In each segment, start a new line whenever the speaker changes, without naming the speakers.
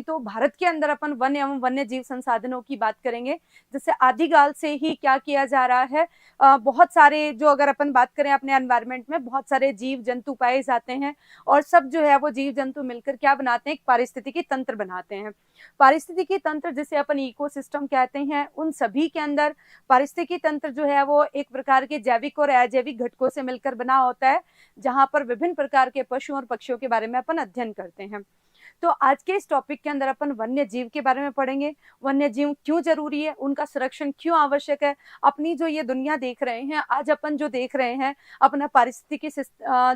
तो भारत के अंदर अपन वन एवं वन्य जीव संसाधनों की बात करेंगे। जैसे आदिकाल से ही क्या किया जा रहा है, बहुत सारे जो अगर अपन बात करें अपने एनवायरनमेंट में बहुत सारे जीव जंतु पाए जाते हैं और सब जो है वो जीव जंतु मिलकर क्या बनाते हैं, एक पारिस्थितिकी तंत्र बनाते हैं। पारिस्थितिकी तंत्र जिसे अपन इकोसिस्टम कहते हैं, उन सभी के अंदर पारिस्थितिकी तंत्र जो है वो एक प्रकार के जैविक और अजैविक घटकों से मिलकर बना होता है, जहां पर विभिन्न प्रकार के पशु और पक्षियों के बारे में अपन अध्ययन करते हैं। तो आज के इस टॉपिक के अंदर अपन वन्य जीव के बारे में पढ़ेंगे। वन्य जीव क्यों जरूरी है, उनका संरक्षण क्यों आवश्यक है। अपनी जो ये दुनिया देख रहे हैं, आज अपन जो देख रहे हैं, अपना पारिस्थितिकी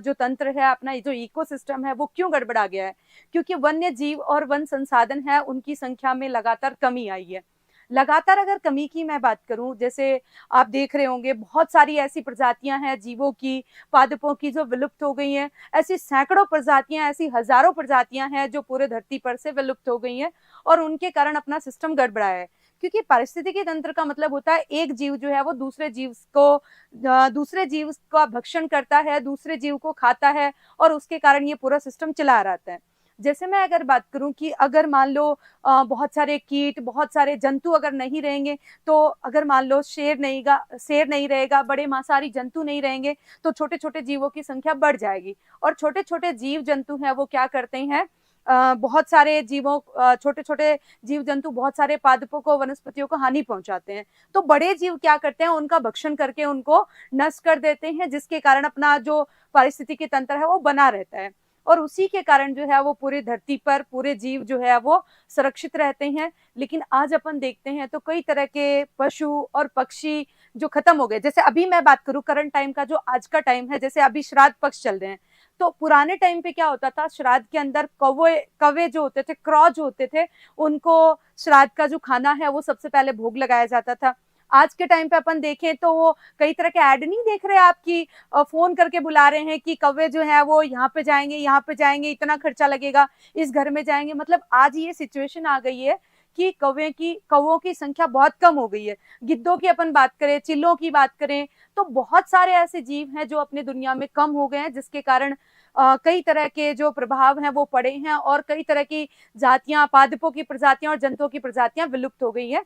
जो तंत्र है, अपना जो इकोसिस्टम है, वो क्यों गड़बड़ा गया है, क्योंकि वन्य जीव और वन संसाधन है उनकी संख्या में लगातार कमी आई है। लगातार अगर कमी की मैं बात करूं, जैसे आप देख रहे होंगे बहुत सारी ऐसी प्रजातियां हैं जीवों की, पादपों की जो विलुप्त हो गई हैं। ऐसी सैकड़ों प्रजातियां, ऐसी हजारों प्रजातियां हैं जो पूरे धरती पर से विलुप्त हो गई हैं और उनके कारण अपना सिस्टम गड़बड़ा है। क्योंकि पारिस्थितिकी तंत्र का मतलब होता है एक जीव जो है वो दूसरे जीव का भक्षण करता है, दूसरे जीव को खाता है और उसके कारण ये पूरा सिस्टम चला रहता है। जैसे मैं अगर बात करूं कि अगर मान लो बहुत सारे कीट, बहुत सारे जंतु अगर नहीं रहेंगे, तो अगर मान लो शेर नहीं रहेगा, बड़े मांसाहारी जंतु नहीं रहेंगे, तो छोटे छोटे जीवों की संख्या बढ़ जाएगी। और छोटे छोटे जीव जंतु हैं वो क्या करते हैं, बहुत सारे छोटे छोटे जीव जंतु बहुत सारे पादपों को, वनस्पतियों को हानि पहुंचाते हैं। तो बड़े जीव क्या करते हैं, उनका भक्षण करके उनको नष्ट कर देते हैं, जिसके कारण अपना जो पारिस्थितिकी तंत्र है वो बना रहता है और उसी के कारण जो है वो पूरी धरती पर पूरे जीव जो है वो सुरक्षित रहते हैं। लेकिन आज अपन देखते हैं तो कई तरह के पशु और पक्षी जो खत्म हो गए। जैसे अभी मैं बात करूं करंट टाइम का, जो आज का टाइम है, जैसे अभी श्राद्ध पक्ष चल रहे हैं, तो पुराने टाइम पे क्या होता था, श्राद्ध के अंदर कौवे जो होते थे, क्रॉ जो होते थे, उनको श्राद्ध का जो खाना है वो सबसे पहले भोग लगाया जाता था। आज के टाइम पे अपन देखें तो वो कई तरह के ऐड नहीं देख रहे आपकी, फोन करके बुला रहे हैं कि कौवे जो है वो यहाँ पे जाएंगे, इतना खर्चा लगेगा, इस घर में जाएंगे। मतलब आज ये सिचुएशन आ गई है कि कौवों की संख्या बहुत कम हो गई है। गिद्धों की अपन बात करें, चिल्लों की बात करें, तो बहुत सारे ऐसे जीव हैं जो अपने दुनिया में कम हो गए हैं, जिसके कारण कई तरह के जो प्रभाव हैं वो पड़े हैं और कई तरह की जातियां, पादपों की प्रजातियां और जंतुओं की प्रजातियां विलुप्त हो गई है।